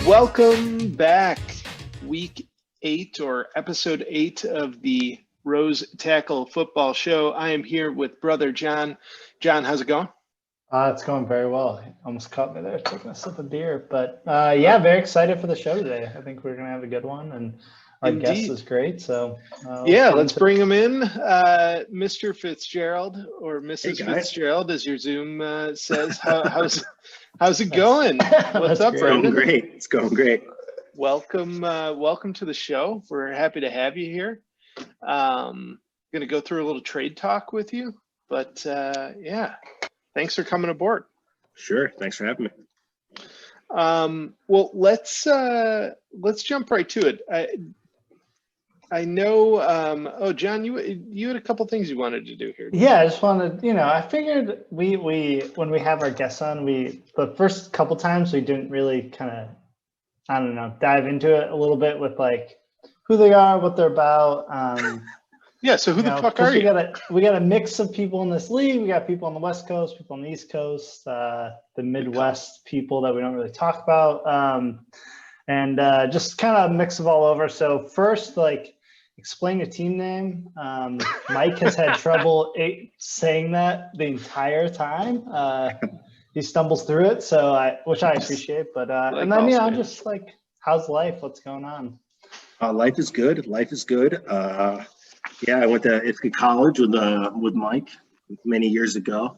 Welcome back. Week 8 or episode 8 of the Rose Tackle Football Show. I am here with brother John. John, how's it going? It's going very well. Almost caught me there taking a sip of beer, but yeah, very excited for the show today. I think we're going to have a good one, and our guest is great. So yeah, let's bring him in. Mr. Fitzgerald or Mrs. Fitzgerald, as your Zoom says. How's it going? What's up, Brendan? It's going great. Welcome to the show. We're happy to have you here. Going to go through a little trade talk with you, but yeah, thanks for coming aboard. Sure, thanks for having me. Well, let's jump right to it. I know. Oh, John, you had a couple things you wanted to do here. Yeah, I just wanted, I figured we when we have our guests on, the first couple times we didn't really kind of, I don't know, dive into it a little bit with like who they are, what they're about. Yeah. So who the fuck are you? We got a mix of people in this league. We got people on the West Coast, people on the East Coast, the Midwest people that we don't really talk about, and just kind of a mix of all over. So first, explain a team name. Mike has had trouble saying that the entire time. He stumbles through it, which I appreciate. But and then just like, how's life? What's going on? Life is good. Yeah, I went to Ithaca College with Mike many years ago,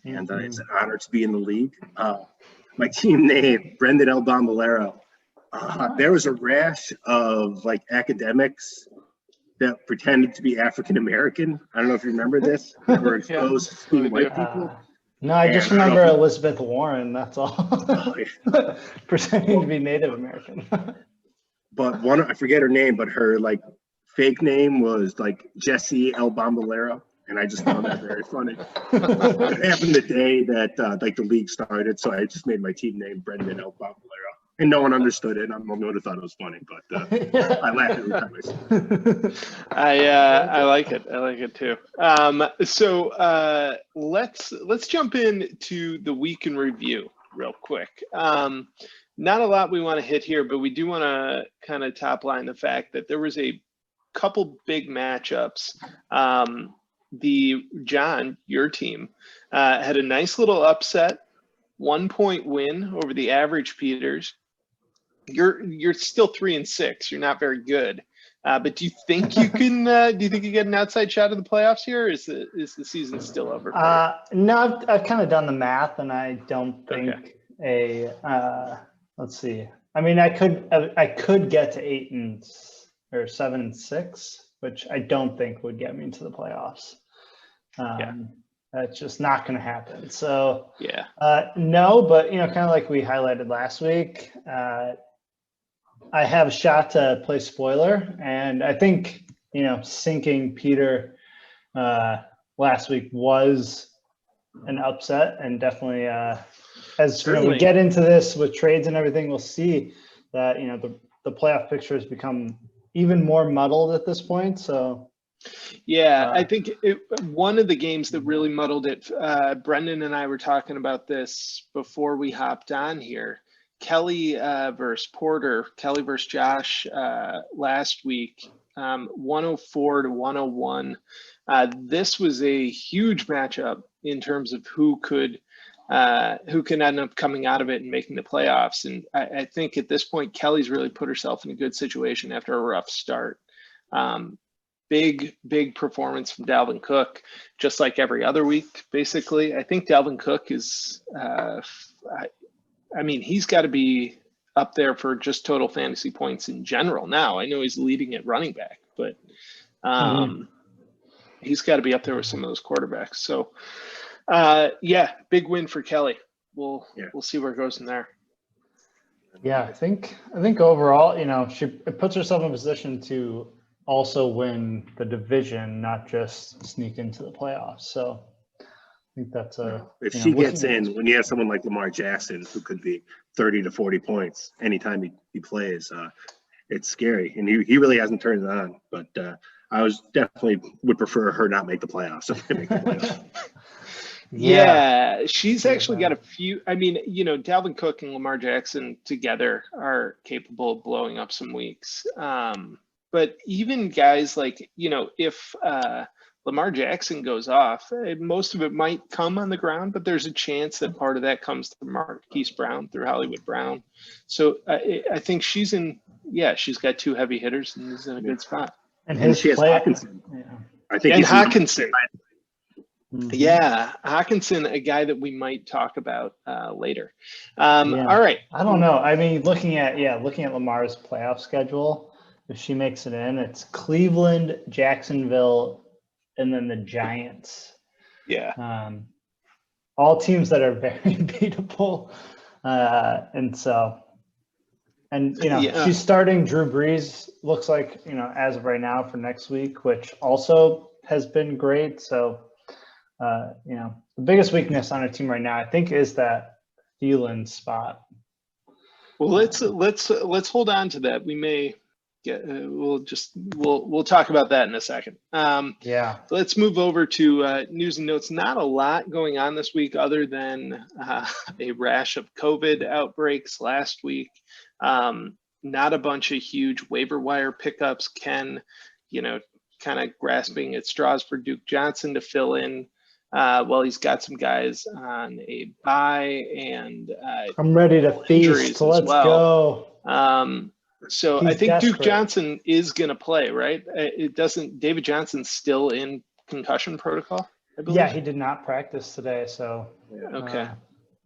and it's an honor to be in the league. My team name, Brendan El Bombolero. There was a rash of academics that pretended to be African American. I don't know if you remember this. They were exposed to white people. No, I just remember Elizabeth Warren. That's all. Pretending to be Native American. But I forget her name, but her fake name was Jessie El Bombolero, and I just found that very funny. It happened the day that the league started, so I just made my team name Brendan El Bombolero. And no one understood it. I would have thought it was funny, but I laughed every time I said it. I like it. I like it too. So let's jump into the week in review real quick. Not a lot we want to hit here, but we do want to kind of top line the fact that there was a couple big matchups. John, your team, had a nice little upset, 1-point win over the average Peters. You're still 3-6. You're not very good, but do you think you can? Do you think you get an outside shot of the playoffs here? Or is the season still over? No, I've kind of done the math, and I don't think let's see. I mean, I could get to 8 or 7-6, which I don't think would get me into the playoffs. That's just not going to happen. So yeah, no, but kind of like we highlighted last week, I have a shot to play spoiler, and I think sinking Peter last week was an upset, and definitely as we get into this with trades and everything, we'll see that the playoff picture has become even more muddled at this point. So yeah, I think one of the games that really muddled it, Brendan and I were talking about this before we hopped on here. Kelly versus Porter, Kelly versus Josh last week, 104-101. This was a huge matchup in terms of who can end up coming out of it and making the playoffs. And I think at this point, Kelly's really put herself in a good situation after a rough start. Big performance from Dalvin Cook, just like every other week, basically. I think Dalvin Cook is, he's got to be up there for just total fantasy points in general now. I know he's leading at running back, but he's got to be up there with some of those quarterbacks. So, big win for Kelly. We'll see where it goes from there. Yeah, I think overall, it puts herself in a position to also win the division, not just sneak into the playoffs. So I think that's if she gets in, when you have someone like Lamar Jackson who could be 30 to 40 points anytime he plays, it's scary. And he really hasn't turned it on. But I definitely would prefer her not make the playoffs. Yeah, she's actually got a few. I mean, Dalvin Cook and Lamar Jackson together are capable of blowing up some weeks. But even guys like, if Lamar Jackson goes off, most of it might come on the ground, but there's a chance that part of that comes through Marquise Brown, through Hollywood Brown. So I think she's got two heavy hitters and is in a good spot. And she has Hawkinson. Yeah. I think And Hawkinson. Mhm. Yeah, Hawkinson, a guy that we might talk about later. Yeah. All right. I don't know. I mean, looking at Lamar's playoff schedule, if she makes it in, it's Cleveland, Jacksonville, and then the Giants. Yeah. All teams that are very beatable. She's starting Drew Brees, looks like, as of right now for next week, which also has been great. So, the biggest weakness on our team right now, I think, is that Thielen spot. Well, let's hold on to that. We may get we'll talk about that in a second. Let's move over to news and notes. Not a lot going on this week other than a rash of COVID outbreaks last week. Not a bunch of huge waiver wire pickups. Ken, kind of grasping at straws for Duke Johnson to fill in. He's got some guys on a bye, and I'm ready to feast. So let's go. So He's I think desperate. Duke Johnson is going to play, right? David Johnson's still in concussion protocol, I believe? Yeah, he did not practice today, so okay.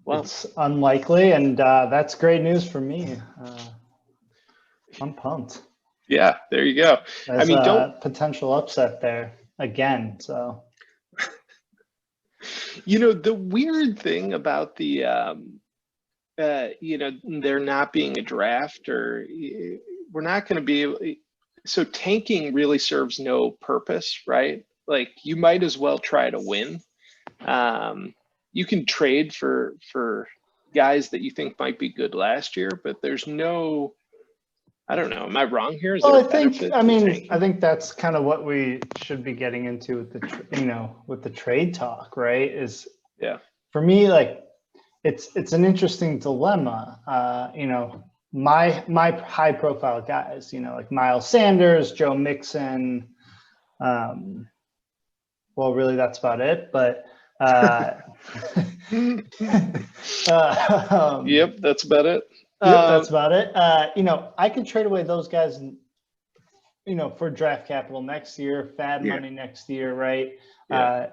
It's unlikely, and that's great news for me. I'm pumped. Yeah, there you go. There's potential upset there again. So, the weird thing about the, there not being a draft, or we're not going to be so tanking really serves no purpose, right? Like, you might as well try to win. You can trade for guys that you think might be good last year, but there's no, I don't know. Am I wrong here? I think that's kind of what we should be getting into with the trade talk, right? For me, like, it's an interesting dilemma. My high profile guys, like Miles Sanders, Joe Mixon. Really, that's about it. But yep, that's about it. That's about it. I could trade away those guys, for draft capital next year, fab money next year, right? Yeah.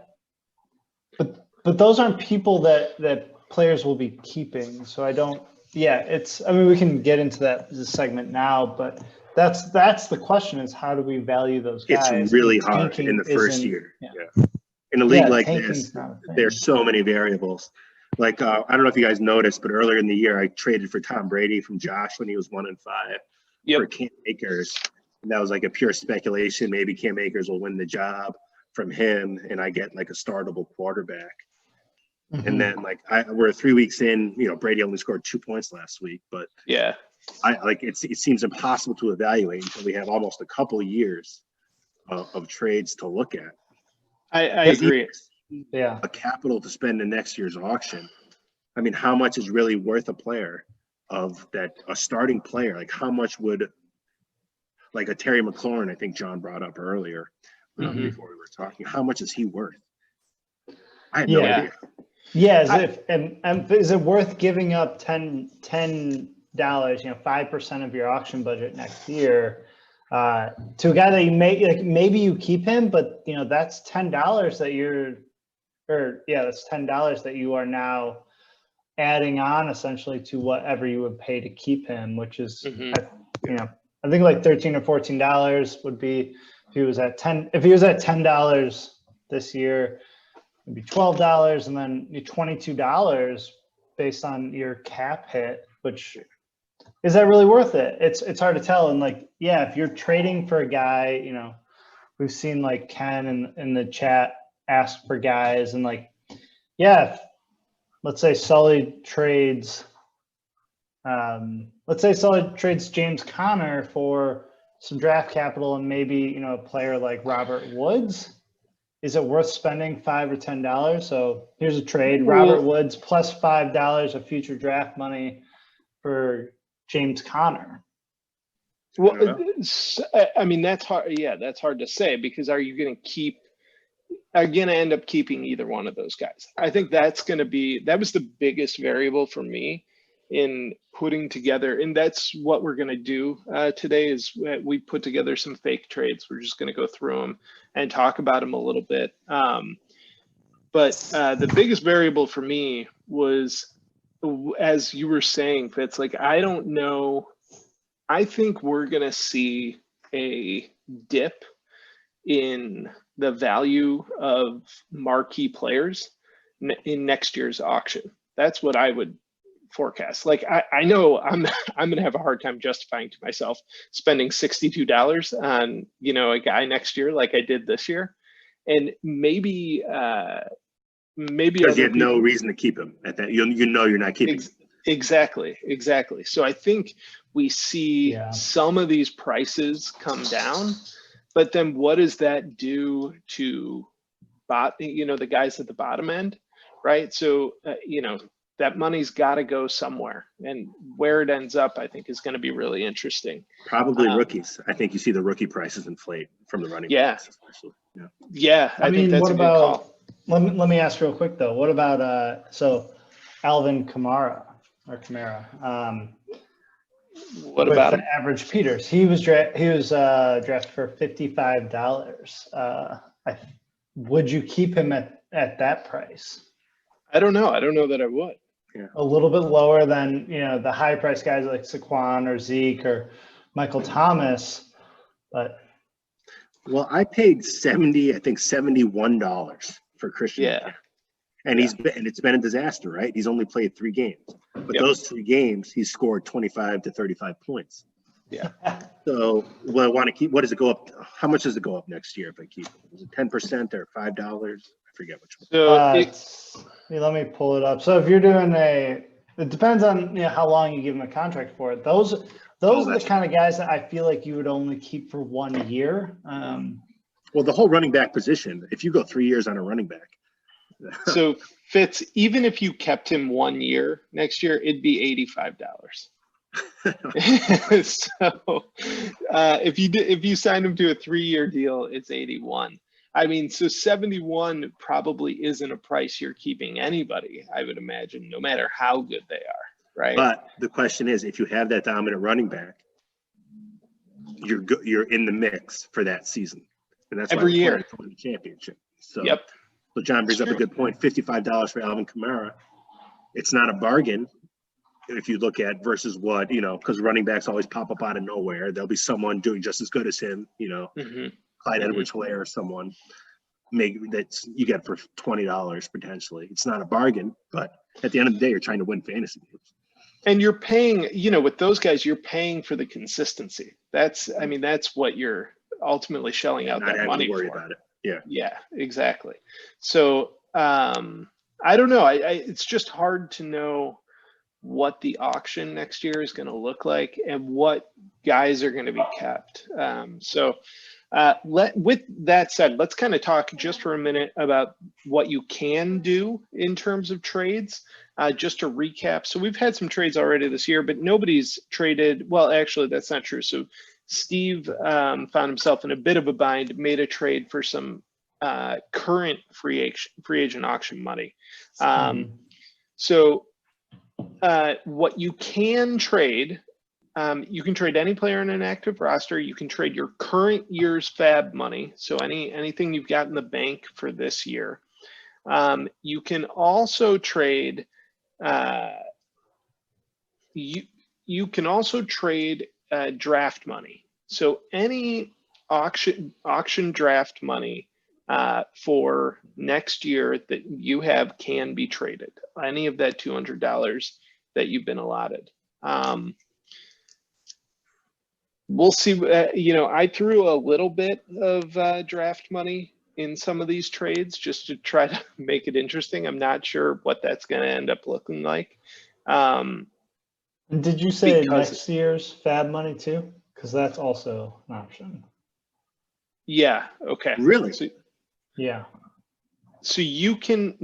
But those aren't people that players will be keeping. So I don't. Yeah, we can get into this segment now, but that's the question: is how do we value those guys? It's really hard in the first year. Yeah. In a league like this, there's so many variables. Like, I don't know if you guys noticed, but earlier in the year, I traded for Tom Brady from Josh when he was 1-5 for Cam Akers. And that was like a pure speculation. Maybe Cam Akers will win the job from him, and I get like a startable quarterback. Mm-hmm. And then we're 3 weeks in, Brady only scored 2 points last week, but it seems impossible to evaluate until we have almost a couple of years of trades to look at. I agree. Yeah, a capital to spend in next year's auction. I mean, how much is really worth a player of that, a starting player? Like, how much would, like a Terry McLaurin, I think John brought up earlier before we were talking, how much is he worth? I have no idea. Yeah, is it worth giving up $10, 5% of your auction budget next year to a guy that you maybe you keep him, but that's $10 that's $10 that you are now adding on essentially to whatever you would pay to keep him, which is I think like $13 or $14 would be if he was at $10 this year, it'd be $12, and then $22 based on your cap hit, which is that really worth it? It's hard to tell. And if you're trading for a guy, we've seen like Ken in the chat ask for guys, and let's say Sully trades James Conner for some draft capital and maybe a player like Robert Woods. is it worth spending $5 or $10? So here's a trade: Well, Robert Woods plus $5 of future draft money for James Conner. Well, I mean, that's hard. Yeah, that's hard to say, because are you going to end up keeping either one of those guys? I think that was the biggest variable for me in putting together, and that's what we're going to do today. Is we put together some fake trades. We're just going to go through them and talk about them a little bit. But the biggest variable for me was, as you were saying, Fitz, like, I don't know. I think we're going to see a dip in the value of marquee players in next year's auction. That's what I would forecast. Like, I know I'm going to have a hard time justifying to myself spending $62 on, a guy next year like I did this year. And maybe because you have no reason to keep him at that. You're not keeping him. Exactly. So I think we see some of these prices come down, but then what does that do to the guys at the bottom end, right? So, that money's got to go somewhere, and where it ends up, I think, is going to be really interesting. Probably rookies. I think you see the rookie prices inflate from the running backs, especially. I think that's a good call. Let me ask real quick though. What about Alvin Kamara? What about the average Peters? He was drafted for $55. Would you keep him at that price? I don't know. I don't know that I would. Yeah. A little bit lower than the high price guys like Saquon or Zeke or Michael Thomas, but. Well, I paid $71 for Christian. Yeah. And it's been a disaster, right? He's only played 3 games, but those 3 games he's scored 25 to 35 points. Yeah. So, I want to keep. What does it go up? How much does it go up next year if I keep it? Is it 10% or $5? I forget which one. So let me pull it up. So if you're doing it depends on how long you give him a contract for it. Those are the kind of guys that I feel like you would only keep for 1 year. Well, the whole running back position. If you go 3 years on a running back. So Fitz, even if you kept him 1 year next year, it'd be $85. So if you signed him to a 3-year deal, it's 81. I mean, so 71 probably isn't a price you're keeping anybody, I would imagine, no matter how good they are, right? But the question is, if you have that dominant running back, you're in the mix for that season, and that's every year to win the championship. So, So John brings up a good point. $55 for Alvin Kamara. It's not a bargain if you look at versus what because running backs always pop up out of nowhere. There'll be someone doing just as good as him. Clyde Edwards-Helaire or someone that's you get for $20 potentially. It's not a bargain, but at the end of the day, you're trying to win fantasy games. And you're paying, with those guys, you're paying for the consistency. That's what you're ultimately shelling out that money for. Not having to worry about it. Yeah, exactly. So I don't know. It's just hard to know what the auction next year is going to look like and what guys are going to be kept. With that said, let's kind of talk just for a minute about what you can do in terms of trades. Just to recap, so we've had some trades already this year, but nobody's traded. Well, actually, that's not true. So Steve found himself in a bit of a bind, made a trade for some current free agent auction money. So what you can trade, you can trade any player in an active roster. You can trade your current year's fab money. So anything you've got in the bank for this year. You can also trade. You can also trade draft money. So any auction draft money for next year that you have can be traded. Any of that $200 that you've been allotted. We'll see. I threw a little bit of draft money in some of these trades just to try to make it interesting. I'm not sure what that's going to end up looking like. Did you say next year's fab money too? Because that's also an option. Yeah. Okay. Really? Yeah. So you can't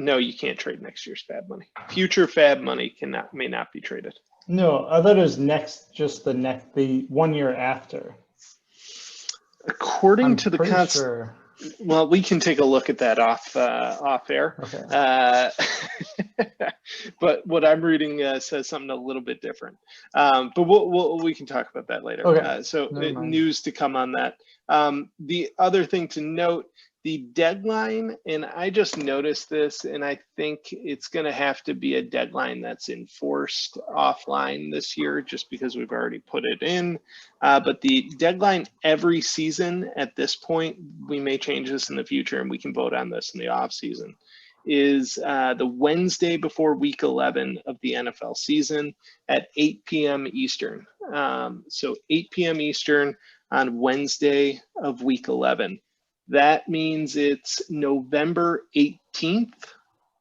trade next year's fab money. Future fab money may not be traded. No, I thought it was the 1 year after. According to the sure. Well, we can take a look at that off air. Okay. But what I'm reading says something a little bit different. But we can talk about that later. Okay. So news to come on that. The other thing to note, the deadline, and I just noticed this, and I think it's going to have to be a deadline that's enforced offline this year, just because we've already put it in. But the deadline every season at this point, we may change this in the future, and we can vote on this in the off season, is the Wednesday before week 11 of the NFL season at 8 p.m. Eastern. So 8 p.m. Eastern on Wednesday of week 11. That means it's November 18th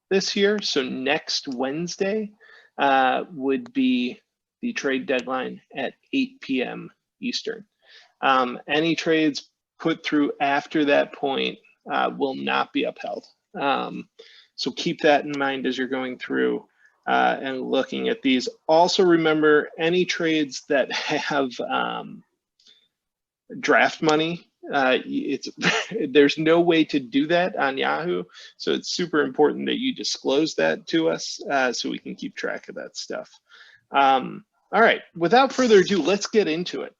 this year. So next Wednesday would be the trade deadline at 8 p.m. Eastern. Any trades put through after that point will not be upheld. So keep that in mind as you're going through and looking at these. Also remember, any trades that have draft money, there's no way to do that on Yahoo. So it's super important that you disclose that to us so we can keep track of that stuff. All right, without further ado, let's get into it.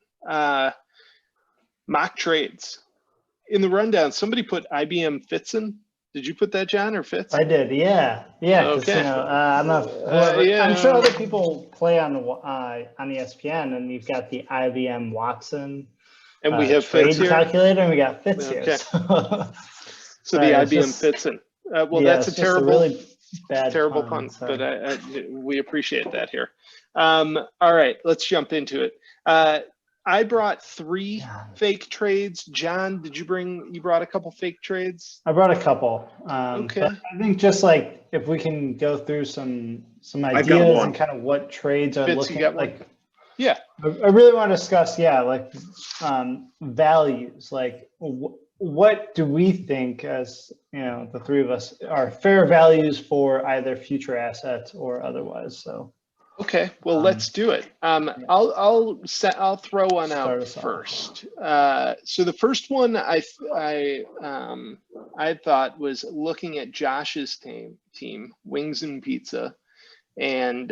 Mock trades. In the rundown, somebody put IBM Fitzin. Did you put that, John, or Fitz? I did, yeah. Okay. I'm not. I'm sure other people play on ESPN, and you've got the IBM Watson. And we have trade Fitz here. Calculator, and we got Fitz Okay. here. So the IBM Fitzin. Well, yeah, that's a really bad pun, but we appreciate that here. All right, let's jump into it. I brought 3 fake trades. John, you brought a couple fake trades? I brought a couple. Okay. But I think just like if we can go through some ideas and kind of what trades are Fitz, looking you got like. one? Yeah. I really want to discuss, values. Like, what do we think, as the 3 of us, are fair values for either future assets or otherwise? So. Okay, well, let's do it. I'll throw one out first. So the first one I thought was looking at Josh's team, Wings and Pizza, and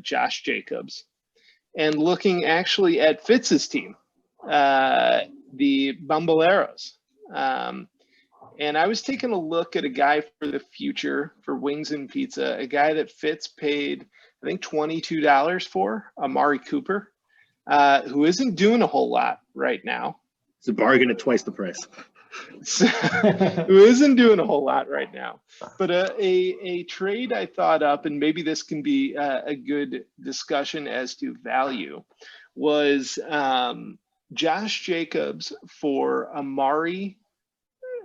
Josh Jacobs, and looking actually at Fitz's team, the Bomboleros. And I was taking a look at a guy for the future for Wings and Pizza, a guy that Fitz paid, I think, $22 for, Amari Cooper, who isn't doing a whole lot right now. It's a bargain at twice the price. Who isn't doing a whole lot right now. But a trade I thought up, and maybe this can be a good discussion as to value, was Josh Jacobs for Amari.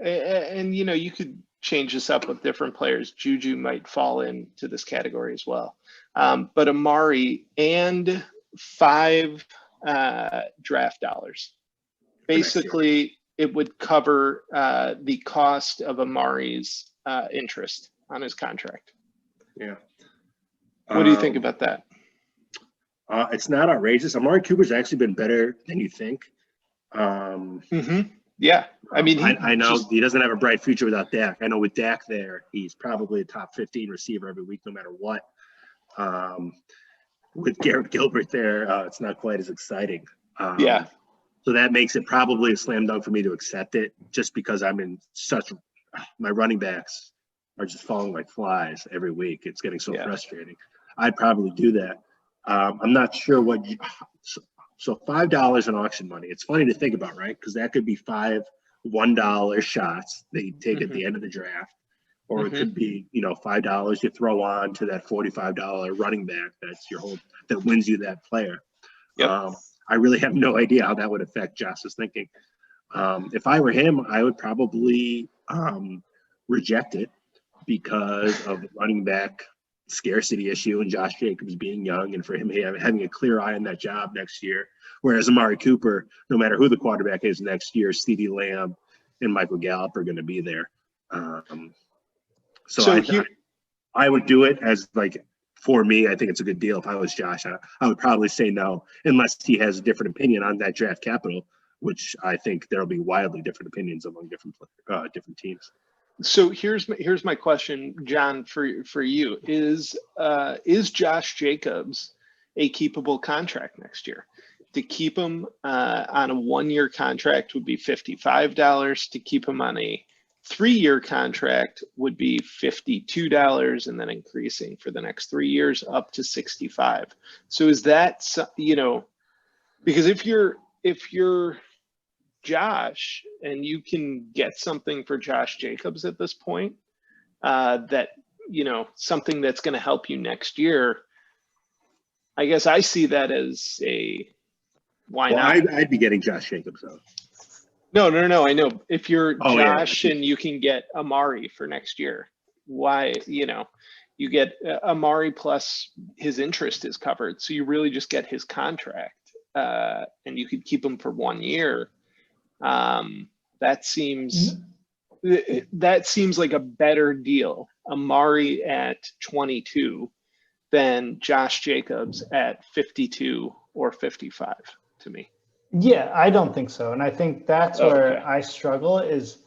And, you could change this up with different players. Juju might fall into this category as well. But Amari and 5 draft dollars. Basically, it would cover the cost of Amari's interest on his contract. Yeah. What do you think about that? It's not outrageous. Amari Cooper's actually been better than you think. Yeah. I mean, I know he doesn't have a bright future without Dak. I know with Dak there, he's probably a top 15 receiver every week, no matter what. With Garrett Gilbert there, it's not quite as exciting. Yeah. So that makes it probably a slam dunk for me to accept it, just because my running backs are just falling like flies every week. It's getting so frustrating. I'd probably do that. I'm not sure so $5 in auction money. It's funny to think about, right? Because that could be 5 $1 shots that you take at the end of the draft, or it could be $5 you throw on to that $45 running back that wins you that player. Yep. I really have no idea how that would affect Josh's thinking. If I were him, I would probably reject it because of the running back scarcity issue and Josh Jacobs being young, and for him having a clear eye on that job next year. Whereas Amari Cooper, no matter who the quarterback is next year, CeeDee Lamb and Michael Gallup are going to be there. So I would do it as like, for me, I think it's a good deal. If I was Josh, I would probably say no, unless he has a different opinion on that draft capital, which I think there'll be wildly different opinions among different teams. So here's my question, John, for you. Is Josh Jacobs a keepable contract next year? To keep him on a 1-year contract would be $55. To keep him on a 3-year contract would be $52, and then increasing for the next 3 years up to $65. So is that, because if you're Josh and you can get something for Josh Jacobs at this point, that, something that's going to help you next year, I guess I see that as why not? I'd be getting Josh Jacobs though. No. I know if you're Josh and you can get Amari for next year, why, you get Amari plus his interest is covered. So you really just get his contract and you could keep him for 1 year. That seems like a better deal. Amari at 22 than Josh Jacobs at 52 or 55 to me. Yeah, I don't think so. And I think that's where I struggle is,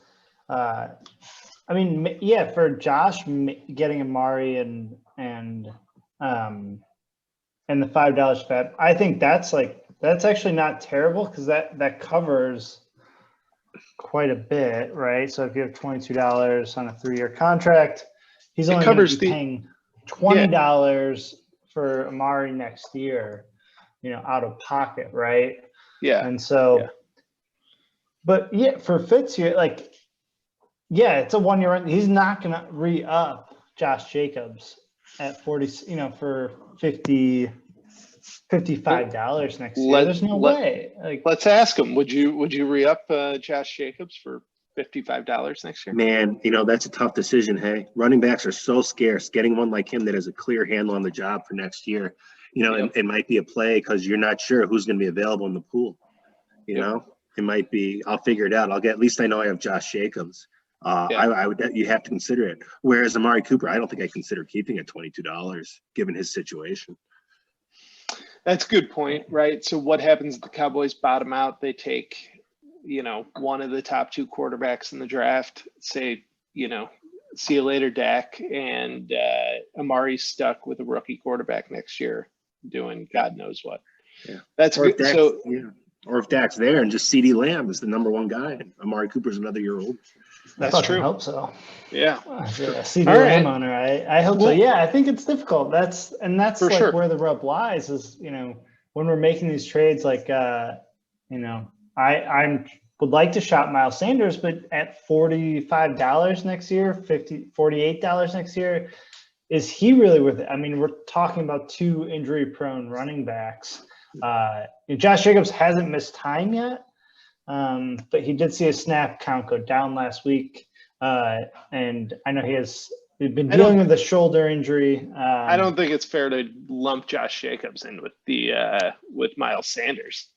for Josh getting Amari and the $5 fab, I think that's actually not terrible because that covers quite a bit, right? So if you have $22 on a 3-year contract, he's only going to be paying $20 for Amari next year, out of pocket, right? Yeah. And so, but for Fitz here, it's a 1-year run. He's not going to re-up Josh Jacobs at 40, for $55 next year. There's no way. Let's ask him. Would you re-up Josh Jacobs for $55 next year? Man, that's a tough decision. Hey, running backs are so scarce. Getting one like him that has a clear handle on the job for next year, it might be a play because you're not sure who's going to be available in the pool. It might be, I'll figure it out. At least I know I have Josh Jacobs. You have to consider it. Whereas Amari Cooper, I don't think I consider keeping at $22 given his situation. That's a good point, right? So what happens if the Cowboys bottom out? They take, one of the top 2 quarterbacks in the draft, say, see you later, Dak, and Amari's stuck with a rookie quarterback next year doing God knows what. Yeah. That's good. Or if Dak's there and just CeeDee Lamb is the number 1 guy and Amari Cooper's another year old. That's true. I hope so. Yeah. CeeDee Lamb owner. I hope so. Yeah, I think it's difficult. That's where the rub lies is, when we're making these trades, I would like to shop Miles Sanders, but at $45 next year, $48 next year, is he really worth it? I mean, we're talking about 2 injury-prone running backs. Josh Jacobs hasn't missed time yet, but he did see his snap count go down last week, and I know he's been dealing with a shoulder injury. I don't think it's fair to lump Josh Jacobs in with with Miles Sanders.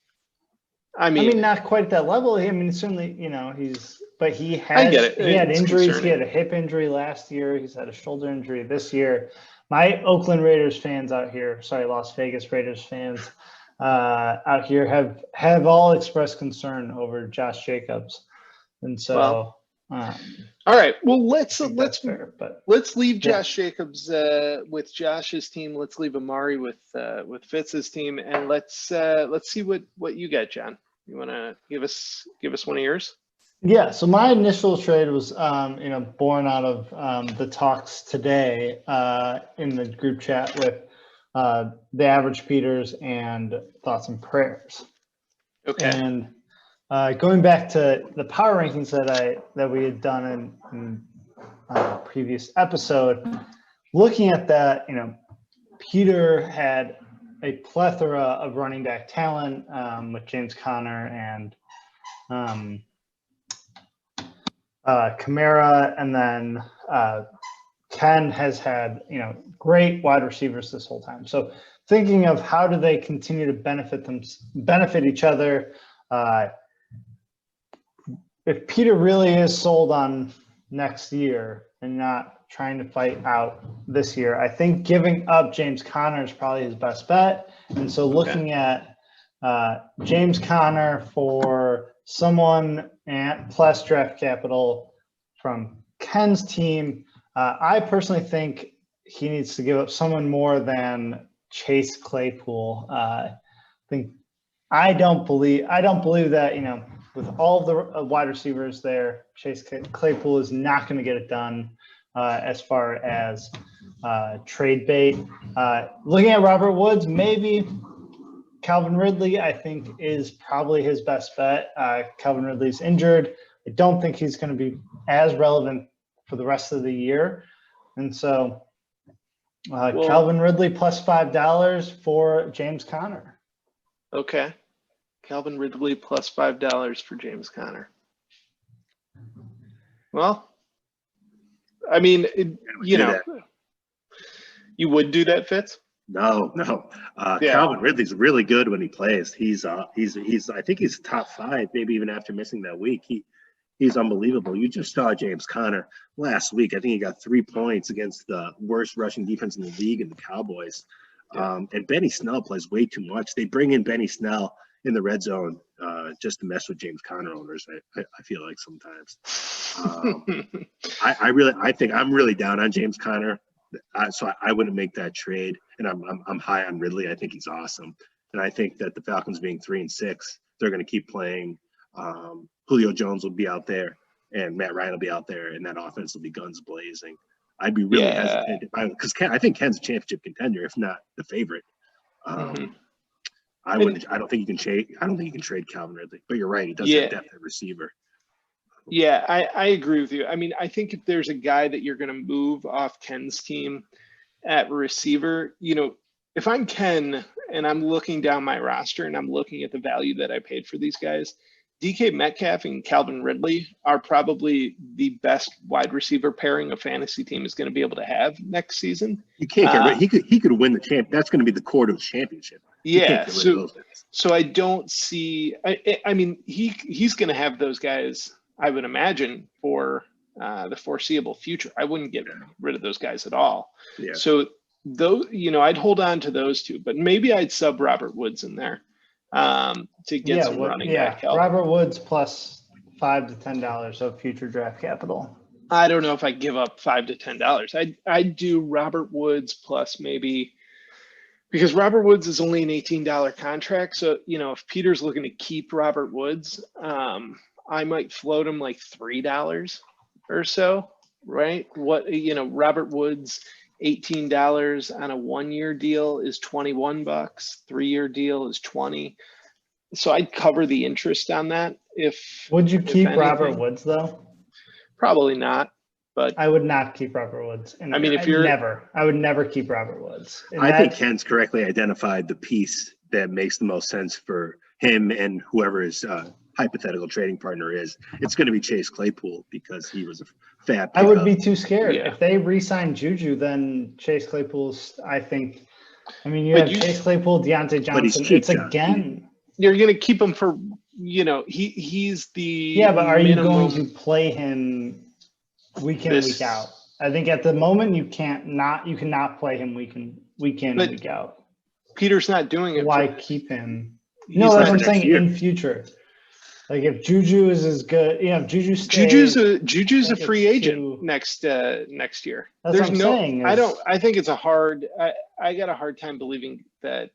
I mean, not quite at that level. Certainly, he had injuries. Concerning. He had a hip injury last year. He's had a shoulder injury this year. My Oakland Raiders fans out here, Las Vegas Raiders fans out here have all expressed concern over Josh Jacobs. And so, all right, well, let's leave Yeah. Josh Jacobs with Josh's team. Let's leave Amari with Fitz's team, and let's see what you got, John. You want to give us one of yours? Yeah. So my initial trade was, born out of the talks today in the group chat with the Average Peters and Thoughts and Prayers. Okay. And going back to the power rankings that we had done in a previous episode, looking at that, Peter had a plethora of running back talent with James Conner and Kamara, and then Ken has had great wide receivers this whole time. So thinking of how do they continue to benefit each other. If Peter really is sold on next year and not trying to fight out this year. I think giving up James Conner is probably his best bet. And so looking at James Conner for someone at plus draft capital from Ken's team, I personally think he needs to give up someone more than Chase Claypool. I don't believe that, you know, with all the wide receivers there, Chase Claypool is not going to get it done as far as trade bait. Looking at Robert Woods, maybe Calvin Ridley, I think, is probably his best bet. Calvin Ridley's injured. I don't think he's going to be as relevant for the rest of the year. And so Calvin Ridley plus $5 for James Conner. Okay. Calvin Ridley plus $5 for James Conner. Well, I mean, you would do that, Fitz? No. Calvin Ridley's really good when he plays. He's I think he's top 5, maybe even after missing that week. He's unbelievable. You just saw James Conner last week. I think he got 3 points against the worst rushing defense in the league in the Cowboys. And Benny Snell plays way too much. They bring in Benny Snell in the red zone just to mess with James Conner owners. I feel like sometimes. I think I'm really down on James Conner. So I wouldn't make that trade. And I'm high on Ridley. I think he's awesome. And I think that the Falcons being 3-6, they're going to keep playing. Julio Jones will be out there, and Matt Ryan will be out there, and that offense will be guns blazing. I'd be really hesitant because I think Ken's a championship contender, if not the favorite. I don't think you can trade Calvin Ridley, but you're right. He does have depth at receiver. Yeah, I agree with you. I mean, I think if there's a guy that you're going to move off Ken's team at receiver, you know, if I'm Ken and I'm looking down my roster and I'm looking at the value that I paid for these guys, DK Metcalf and Calvin Ridley are probably the best wide receiver pairing a fantasy team is going to be able to have next season. You can't get rid. He could win the champ. That's going to be the core to the championship. Yeah. So I don't see. I mean, he's going to have those guys, I would imagine, for the foreseeable future. I wouldn't get rid of those guys at all. Yeah. So those, you know, I'd hold on to those two, but maybe I'd sub Robert Woods in there to get some running back help. Robert Woods plus $5 to $10 of future draft capital. I don't know if I give up $5 to $10. I'd do Robert Woods plus maybe, because Robert Woods is only an $18 contract. So, you know, if Peter's looking to keep Robert Woods, I might float him like $3 or so, right? Robert Woods, $18 on a 1-year deal is $21. 3-year deal is $20. So I'd cover the interest on that. Would you keep Robert Woods though? Probably not, but I would not keep Robert Woods. And I mean, I would never keep Robert Woods. I think Ken's correctly identified the piece that makes the most sense for him and whoever his hypothetical trading partner is. It's going to be Chase Claypool because he was a fat pickup. I would be too scared. Yeah. If they re-sign Juju, then Chase Claypool's, I think, I mean, you have Chase Claypool, Deontay Johnson. It's again. You're going to keep him for, you know, he's the. Yeah, but are you going to play him week in, week out? I think at the moment you cannot play him week in, week out. Peter's not doing it. Why keep him? No, that's what I'm saying in future. Like if Juju is as good, you know, if Juju stays, Juju's a free agent next year. That's what I'm saying. I think it's I got a hard time believing that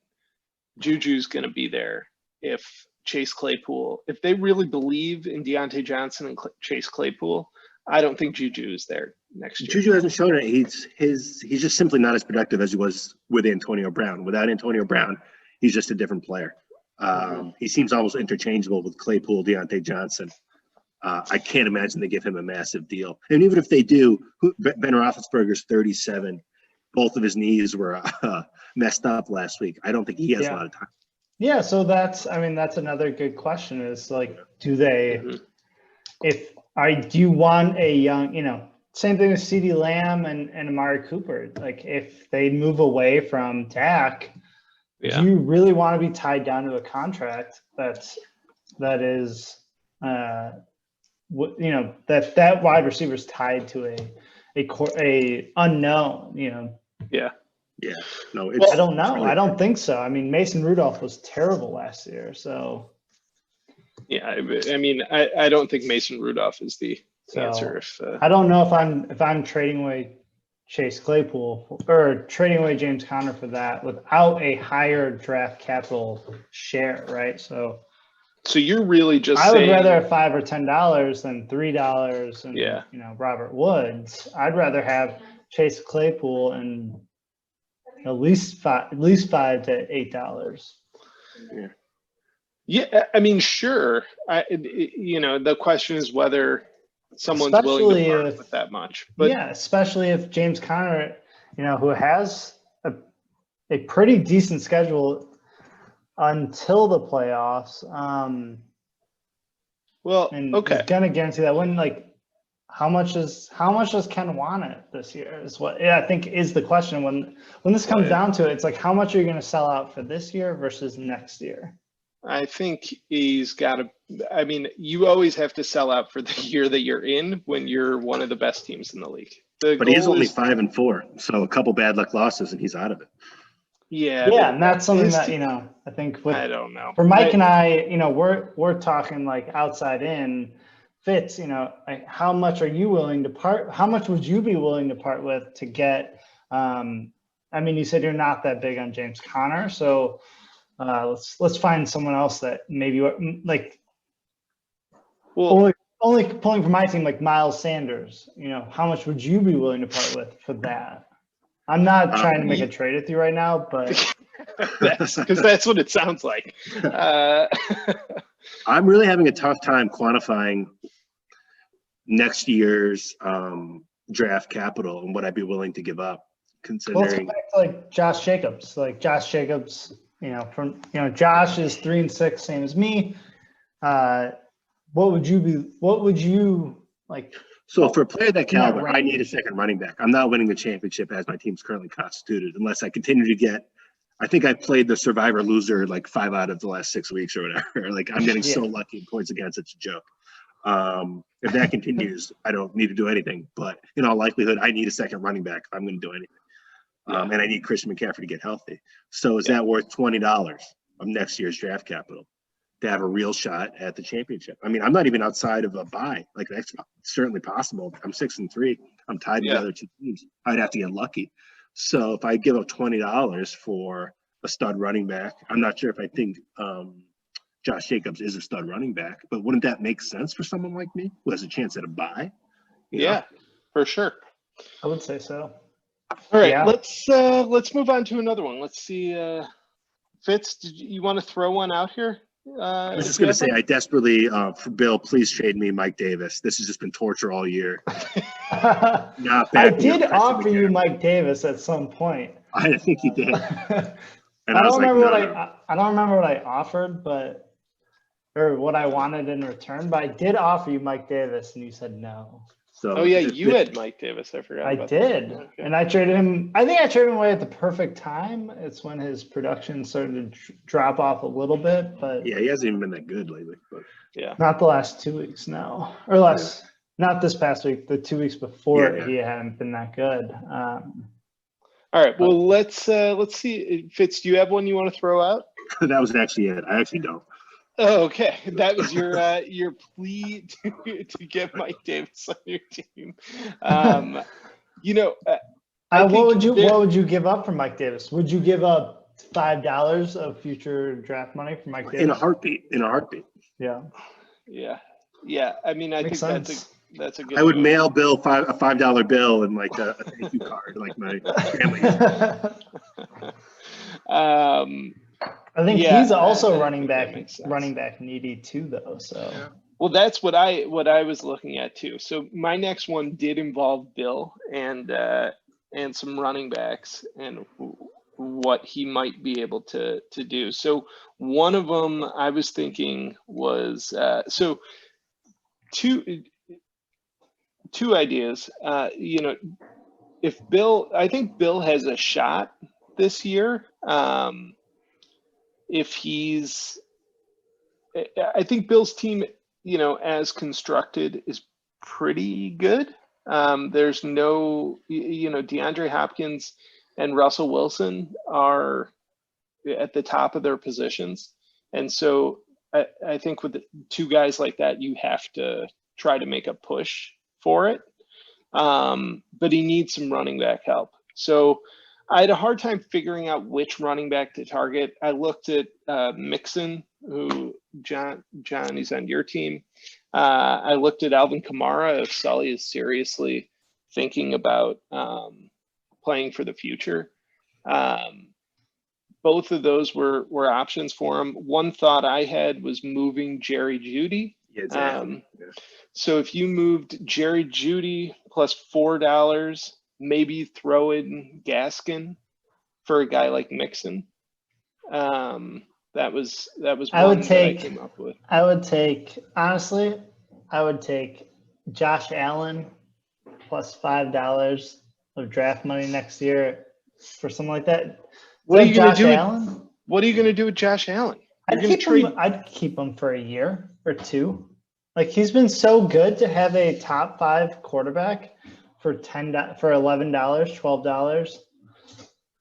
Juju's going to be there if Chase Claypool, if they really believe in Deontay Johnson and Chase Claypool, I don't think Juju is there next year. Juju hasn't shown it. He's just simply not as productive as he was with Antonio Brown. Without Antonio Brown, he's just a different player. He seems almost interchangeable with Claypool, Deontay Johnson. I can't imagine they give him a massive deal. And even if they do, Ben Roethlisberger's 37. Both of his knees were messed up last week. I don't think he has a lot of time. Yeah, so that's another good question is like, do you want a young, you know, same thing with CeeDee Lamb and Amari Cooper. Like if they move away from Dak, do you really want to be tied down to a contract that is you know, that wide receiver is tied to a unknown, you know. Yeah. Yeah. No, it's, I don't know. really I don't think so. I mean, Mason Rudolph was terrible last year, so. Yeah, I mean, I don't think Mason Rudolph is the answer. I don't know if I'm trading away Chase Claypool or trading away James Conner for that without a higher draft capital share, right? So you're really just I would saying, rather have $5 or $10 than $3 and yeah, you know, Robert Woods. I'd rather have Chase Claypool and at least $5 to $8. yeah. Yeah, I mean, sure. You know, the question is whether someone's willing to part with that much. But yeah, especially if James Conner, you know, who has a pretty decent schedule until the playoffs. well, And okay. he's gonna guarantee that win. Like, how much does Ken want it this year? Is what I think is the question when this comes down to it. It's like, how much are you going to sell out for this year versus next year? I think he's got to. I mean, you always have to sell out for the year that you're in when you're one of the best teams in the league. But he is only 5-4, so a couple bad luck losses and he's out of it. Yeah, yeah, and that's something that, you know, I think I don't know. For Mike and I, you know, we're talking like outside in. Fitz, you know, like how much are you willing to part? How much would you be willing to part with to get? I mean, you said you're not that big on James Conner, so let's find someone else that maybe like. Well, only pulling for my team, like Miles Sanders. You know, how much would you be willing to part with for that? I'm not trying to make a trade with you right now, but because that's what it sounds like. I'm really having a tough time quantifying next year's draft capital and what I'd be willing to give up, considering. Well, like Josh Jacobs, you know, Josh is 3-6, same as me. What would you like? So for a player that caliber, I need a second running back. I'm not winning the championship as my team's currently constituted unless I continue to get. I think I played the survivor loser like 5 out of the last 6 weeks or whatever. Like I'm getting so lucky in points against, it's a joke. If that continues, I don't need to do anything. But in all likelihood, I need a second running back if I'm going to do anything. And I need Christian McCaffrey to get healthy. So is that worth $20 of next year's draft capital to have a real shot at the championship? I mean, I'm not even outside of a bye. Like that's certainly possible. I'm 6-3. I'm tied with the other two teams. I'd have to get lucky. So if I give up $20 for a stud running back, I'm not sure if I think Josh Jacobs is a stud running back, but wouldn't that make sense for someone like me who has a chance at a bye? Yeah, for sure. I would say so. All right, let's move on to another one. Let's see. Fitz, you want to throw one out here? I was just going to say, I desperately, for Bill, please trade me Mike Davis. This has just been torture all year. I did offer you Mike Davis at some point. I think you did. And I don't remember what I offered, or what I wanted in return, but I did offer you Mike Davis, and you said no. So you had Mike Davis. I forgot. I did, and I traded him. I think I traded him away at the perfect time. It's when his production started to drop off a little bit, but yeah, he hasn't even been that good lately. But not the last 2 weeks, no, or less. Not this past week. The 2 weeks before, he hadn't been that good. All right. Well, let's see. Fitz, do you have one you want to throw out? That was actually it. I actually don't. Oh, okay. That was your plea to get Mike Davis on your team. You know, what would you give up for Mike Davis? Would you give up $5 of future draft money for Mike Davis? In a heartbeat. Yeah. I mean, I think that's a good. I would mail Bill a $5 bill and like a thank you card, like my family. I think he's also running back needy too, though. So well, that's what I was looking at too. So my next one did involve Bill and some running backs and what he might be able to do. So one of them I was thinking was two ideas. You know, I think Bill has a shot this year. I think Bill's team as constructed, is pretty good. There's no, DeAndre Hopkins and Russell Wilson are at the top of their positions. And so I think with two guys like that, you have to try to make a push for it. But he needs some running back help. So I had a hard time figuring out which running back to target. I looked at Mixon, who John, he's on your team. I looked at Alvin Kamara if Sully is seriously thinking about playing for the future. Both of those were options for him. One thought I had was moving Jerry Jeudy. Yeah, exactly. So if you moved Jerry Jeudy plus $4, maybe throw in Gaskin for a guy like Mixon. That was one that I came up with. Honestly, I would take Josh Allen plus $5 of draft money next year for something like that. What are you going to do? Allen? What are you going to do with Josh Allen? I'd keep him for a year or two. Like, he's been so good to have a top 5 quarterback for $11, $12,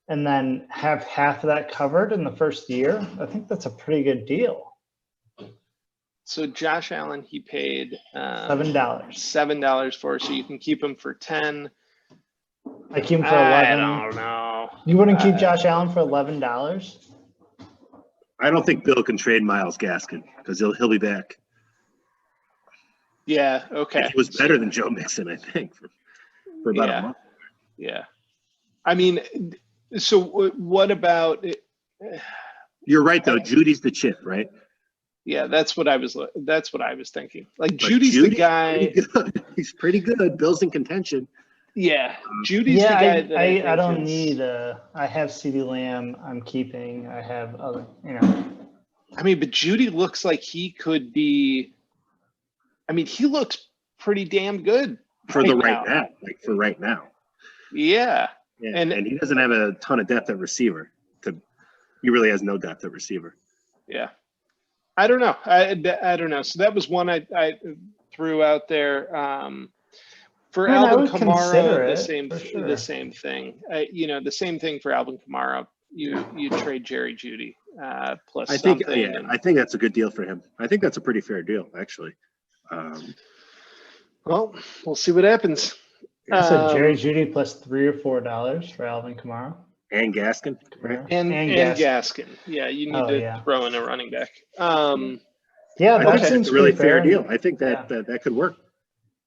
and then have half of that covered in the first year. I think that's a pretty good deal. So Josh Allen, he paid $7 for, so you can keep him for 10. I keep him for 11. I don't know. You wouldn't keep Josh Allen for $11? I don't think Bill can trade Myles Gaskin because he'll be back. Yeah. Okay. And he was better than Joe Mixon, I think, for about a month. Yeah. I mean, so what about it? You're right though. Judy's the chip, right? Yeah, that's what I was thinking. Like, Judy's the guy. Pretty good. He's pretty good. Bill's in contention. Yeah, Judy's the guy that I don't need I have CeeDee Lamb I'm keeping. I have other, I mean, but Judy looks like he could be, he looks pretty damn good for right now. Yeah. And he doesn't have a ton of depth at receiver. He really has no depth at receiver. Yeah. I don't know. I don't know. So that was one I threw out there. For Alvin Kamara, the same thing. The same thing for Alvin Kamara. You trade Jerry Jeudy plus something. I think that's a good deal for him. I think that's a pretty fair deal, actually. Well, we'll see what happens. So Jerry Jeudy plus $3 or $4 for Alvin Kamara. And Gaskin, right? And Gaskin. Yeah, you need to throw in a running back. That seems a really fair deal. I think that could work.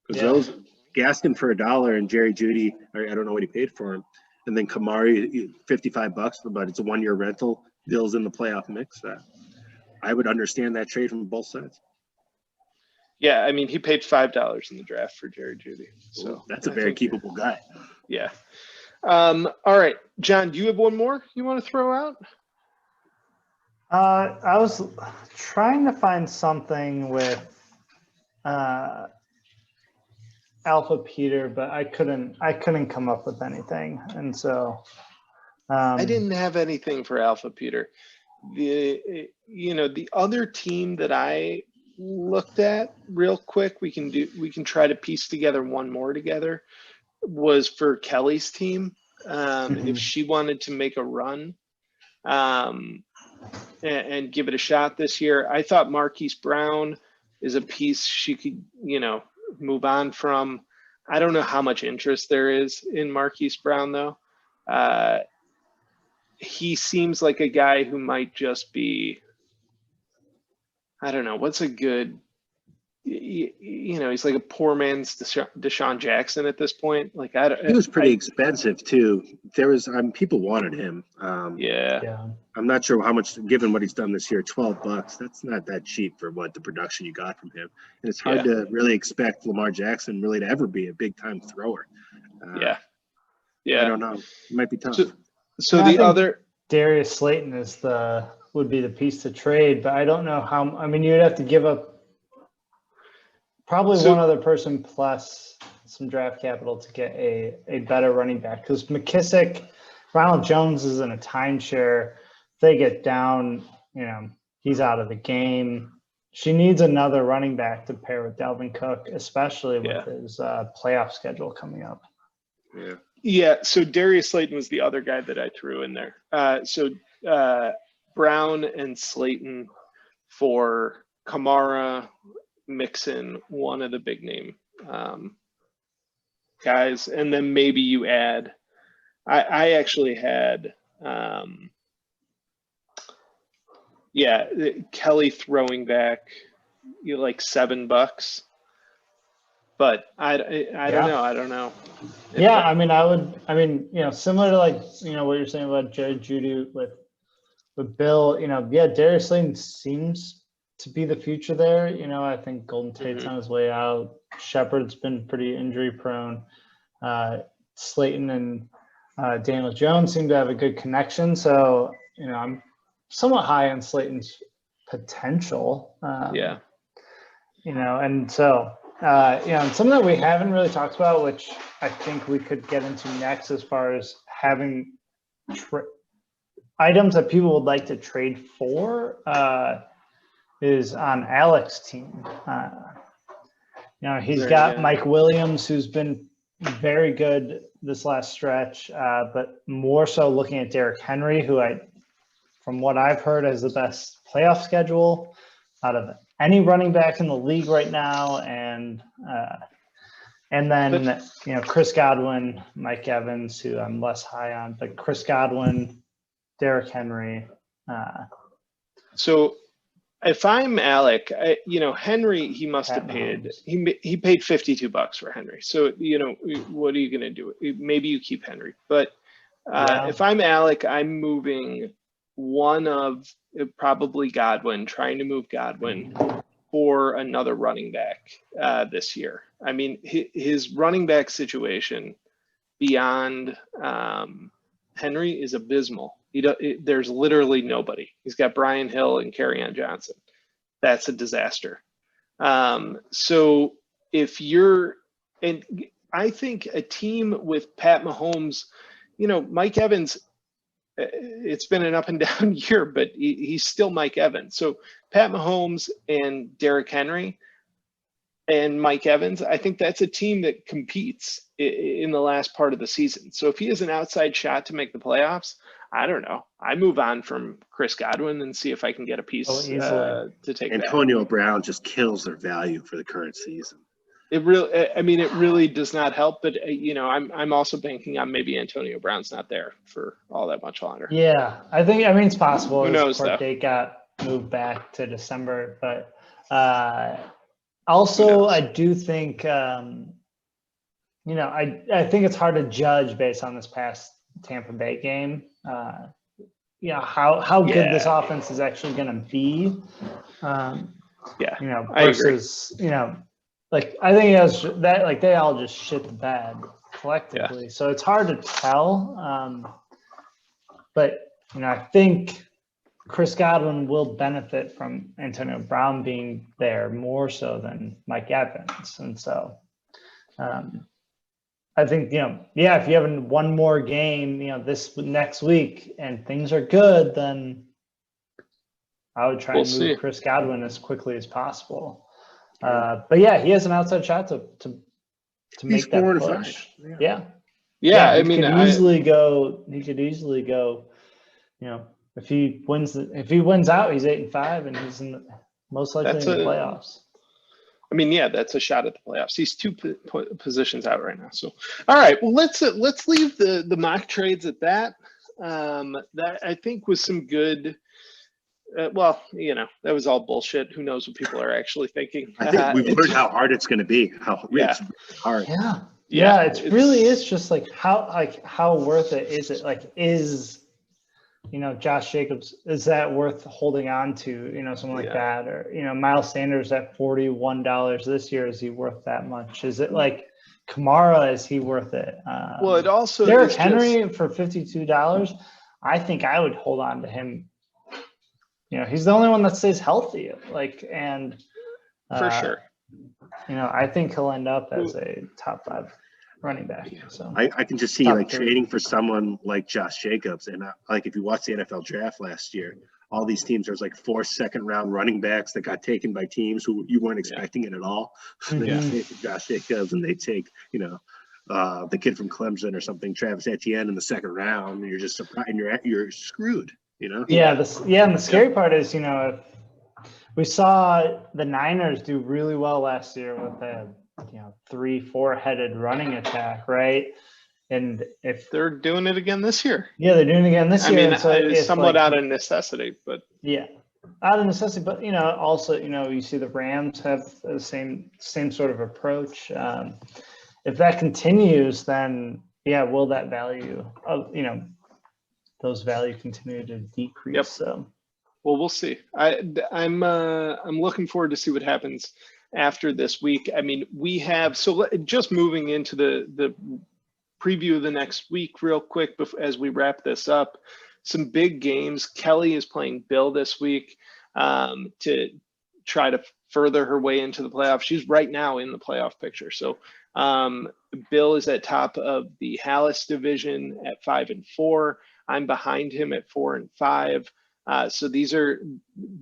Because those Gaskin for $1 and Jerry Jeudy, I don't know what he paid for him, and then Kamari $55, but it's a 1-year rental. Bill's in the playoff mix. I would understand that trade from both sides. Yeah, he paid $5 in the draft for Jerry Jeudy. So that's a very keepable guy. Yeah. All right, John, do you have one more you want to throw out? I was trying to find something with Alpha Peter, but I couldn't come up with anything, and so I didn't have anything for Alpha Peter. The other team that I looked at real quick, we can try to piece together one more together, was for Kelly's team. If she wanted to make a run and give it a shot this year, I thought Marquise Brown is a piece she could, move on from. I don't know how much interest there is in Marquise Brown, though. He seems like a guy who might just be, I don't know, what's a good, he's like a poor man's Deshaun Jackson at this point. He was pretty expensive too. There was, people wanted him. I'm not sure how much, given what he's done this year. $12. That's not that cheap for what the production you got from him. And it's hard to really expect Lamar Jackson really to ever be a big time thrower. I don't know. It might be tough. So the other Darius Slayton would be the piece to trade, but I don't know how. You'd have to give up probably one other person plus some draft capital to get a better running back, because McKissick, Ronald Jones is in a timeshare. If they get down, he's out of the game. she needs another running back to pair with Dalvin Cook, especially with his playoff schedule coming up. Yeah. So Darius Slayton was the other guy that I threw in there. So Brown and Slayton for Kamara, Mixon, one of the big name guys, and then maybe you add. I actually had. Kelly throwing back like $7, but I don't know. Yeah, I mean, similar to like, what you're saying about Jerry Jeudy with Bill, Darius Slayton seems to be the future there. I think Golden Tate's on his way out. Shepard's been pretty injury prone. Slayton and Daniel Jones seem to have a good connection. So, I'm somewhat high on Slayton's potential. And so, and something that we haven't really talked about, which I think we could get into next as far as having items that people would like to trade for is on Alex's team. He's got Mike Williams, who's been very good this last stretch, but more so looking at Derrick Henry, who from what I've heard, has the best playoff schedule out of any running back in the league right now. And then, Chris Godwin, Mike Evans, who I'm less high on, but Chris Godwin, Derrick Henry. So if I'm Alec, Henry, he must have paid, he paid $52 for Henry. So, what are you going to do? Maybe you keep Henry, but if I'm Alec, I'm moving one of probably Godwin, trying to move Godwin for another running back this year. I mean, his running back situation beyond Henry is abysmal. There's literally nobody. He's got Brian Hill and Kerryon Johnson. That's a disaster. So if and I think a team with Pat Mahomes, Mike Evans, it's been an up and down year, but he's still Mike Evans. So Pat Mahomes and Derrick Henry and Mike Evans, I think that's a team that competes in the last part of the season. So if he has an outside shot to make the playoffs, I don't know. I move on from Chris Godwin and see if I can get a piece to take. Antonio Brown just kills their value for the current season. It really does not help. But I'm also banking on maybe Antonio Brown's not there for all that much longer. Yeah, it's possible. Who knows? His court date got moved back to December, but also I do think I think it's hard to judge based on this past Tampa Bay game. How good this offense is actually going to be. Versus I think it has that they all just shit the bed collectively. Yeah. So it's hard to tell. But I think Chris Godwin will benefit from Antonio Brown being there more so than Mike Evans. And so I think, if you have one more game, this next week and things are good, then I would try and move Chris Godwin as quickly as possible. But he has an outside shot to make that push. Yeah. He could easily go. If he wins out, he's 8-5, and he's most likely in the playoffs. That's a shot at the playoffs. He's 2 positions out right now. So, all right. Well, let's leave the mock trades at that. That I think was some good. That was all bullshit. Who knows what people are actually thinking? I think we've learned how hard it's going to be. It's hard. Yeah. It really is just how worth it is it? Is Josh Jacobs, is that worth holding on to? Someone like that, or Miles Sanders at $41 this year. Is he worth that much? Is it like Kamara? Is he worth it? It also Derrick Henry for $52. I think I would hold on to him. He's the only one that stays healthy. For sure. I think he'll end up as a top 5 running back. So I can just see trading for someone like Josh Jacobs, and if you watch the NFL draft last year, all these teams, there's like 4 second-round running backs that got taken by teams who you weren't expecting it at all. They take Josh Jacobs, and they take, the kid from Clemson or something, Travis Etienne, in the second round, and you're just surprised, and you're screwed, Yeah, and the scary part is, if we saw the Niners do really well last year with a 3-4 headed running attack, right? And if they're doing it again this year. Yeah, they're doing it again this year. I mean, and so it's somewhat out of necessity, but yeah, out of necessity. But also, you see the Rams have the same sort of approach. If that continues, then will that value of those value continue to decrease? Yep. So, well, we'll see. I'm looking forward to see what happens after this week. I mean, we have just moving into the preview of the next week real quick as we wrap this up. Some big games. Kelly is playing Bill this week to try to further her way into the playoffs. She's right now in the playoff picture. So Bill is at top of the Hallis division at 5-4. I'm behind him at 4-5. So these are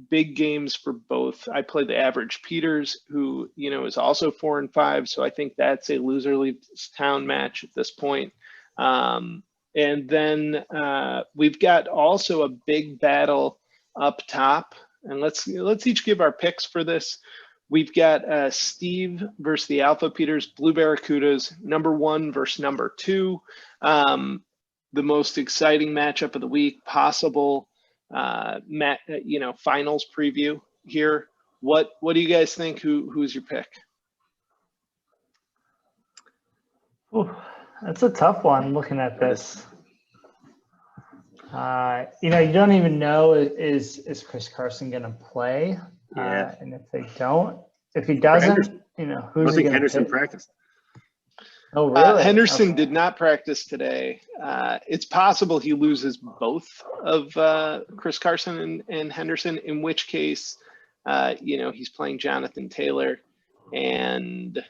big games for both. I play the Average Peters, who is also 4-5. So I think that's a loser leaves town match at this point. And then we've got also a big battle up top. And let's each give our picks for this. We've got Steve versus the Alpha Peters, Blue Barracudas, number 1 versus number 2. The most exciting matchup of the week, possible finals preview here. What do you guys think? Who's your pick? Ooh, that's a tough one looking at this. You don't even know is Chris Carson going to play? Yeah. And if he doesn't, who's he going to Henderson pick? practiced. Oh, really? Henderson did not practice today. It's possible he loses both of Chris Carson and Henderson, in which case, he's playing Jonathan Taylor, and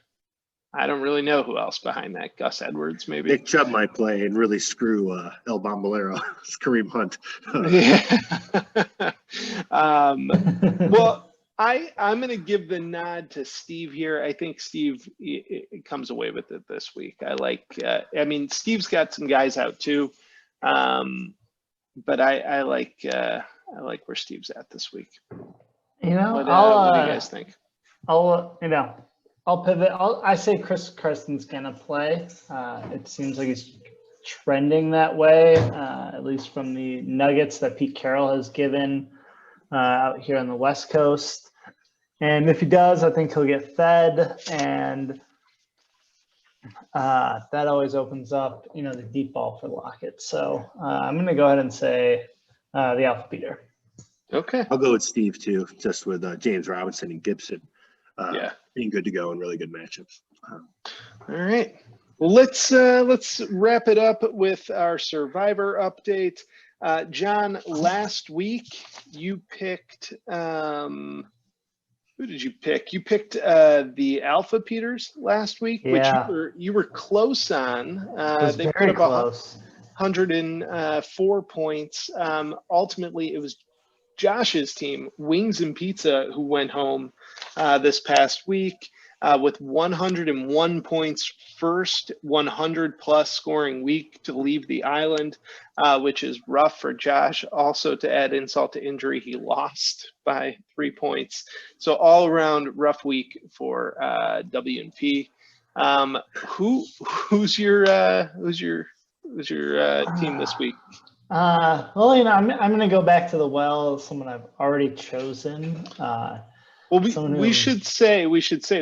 I don't really know who else behind that. Gus Edwards, maybe. Nick Chubb might play and really screw El Bombolero, Kareem Hunt. Well, I'm going to give the nod to Steve here. I think Steve comes away with it this week. Steve's got some guys out too, but I like where Steve's at this week. What do you guys think? I'll pivot. I say Chris Carson's going to play. It seems like he's trending that way, at least from the nuggets that Pete Carroll has given out here on the West Coast. And if he does, I think he'll get fed, and that always opens up, the deep ball for Lockett. So I'm going to go ahead and say the Alpha Peter. Okay. I'll go with Steve too, just with James Robinson and Gibson being good to go in really good matchups. All right. Well, let's wrap it up with our Survivor update. John, last week you picked who did you pick? You picked the Alpha Peters last week, which you were close on. They put up close. 104 points. Ultimately, it was Josh's team, Wings and Pizza, who went home this past week with 101 points, first 100-plus scoring week to leave the island, which is rough for Josh. Also, to add insult to injury, he lost by 3 points. So all around rough week for W&P. Who's your team this week? I'm going to go back to the well, someone I've already chosen. Well, we should say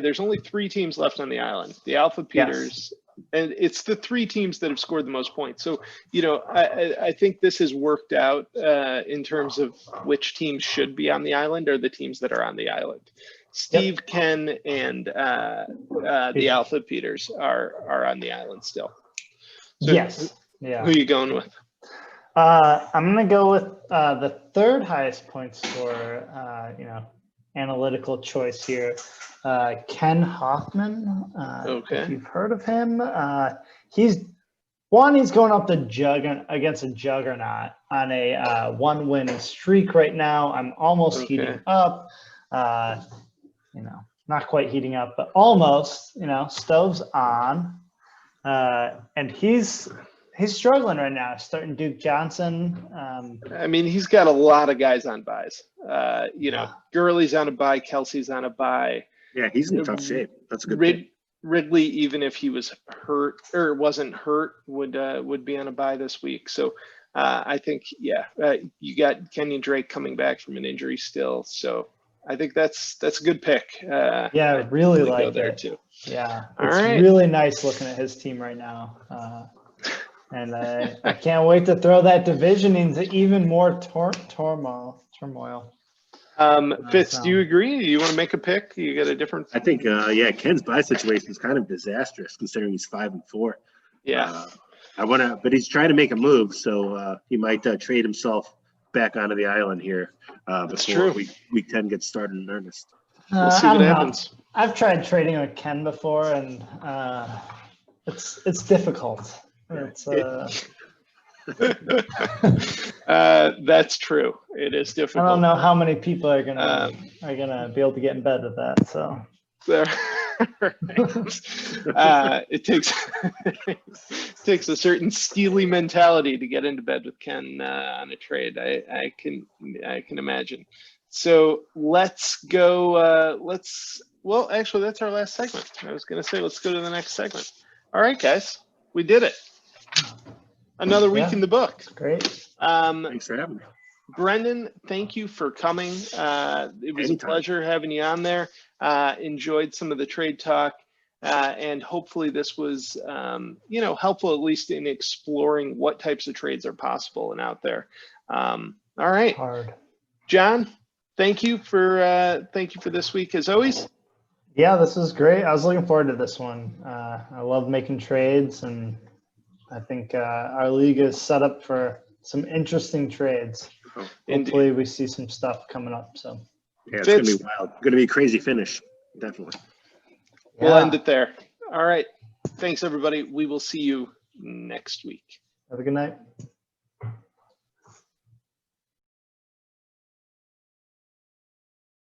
there's only 3 teams left on the island. The Alpha Peters, and it's the 3 teams that have scored the most points. So, I think this has worked out in terms of which teams should be on the island or the teams that are on the island. Steve, Ken, and the Alpha Peters are on the island still. So yes. Yeah. Who are you going with? I'm going to go with the 3rd highest point scorer, analytical choice here. Ken Hoffman. Okay. If you've heard of him, he's Juani's going up against a juggernaut on a 1-win streak right now. I'm almost heating up. Not quite heating up, but almost. Stove's on, and he's struggling right now. Starting Duke Johnson. I mean, he's got a lot of guys on buys. Gurley's on a buy, Kelsey's on a buy. Yeah, he's in tough shape. That's a good pick. Ridley, even if he was hurt or wasn't hurt, would be on a bye this week. So I think, you got Kenyon Drake coming back from an injury still. So I think that's a good pick. I really like go there it. too. Yeah, it's really nice looking at his team right now. And I can't wait to throw that division into even more turmoil. Fitz, do you agree? Do you want to make a pick? You got a different? I think, Ken's buy situation is kind of disastrous considering he's 5-4. Yeah. But he's trying to make a move, so he might trade himself back onto the island here before week 10 gets started in earnest. We'll see what happens. I've tried trading with Ken before, and it's difficult. That's true. It is difficult. I don't know how many people are gonna be able to get in bed with that. So it takes a certain steely mentality to get into bed with Ken on a trade. I can imagine. So let's go. Actually, that's our last segment. I was gonna say let's go to the next segment. All right, guys, we did it. Another week in the book. Great. Thanks for having me. Brendan, thank you for coming. It was a pleasure having you on there. Enjoyed some of the trade talk, and hopefully this was, helpful at least in exploring what types of trades are possible and out there. All right, John, thank you for this week as always. Yeah, this was great. I was looking forward to this one. I love making trades, and I think our league is set up for some interesting trades. Hopefully we see some stuff coming up. So yeah, it's going to be wild. Going to be a crazy finish. Definitely. We'll end it there. All right. Thanks, everybody. We will see you next week. Have a good night.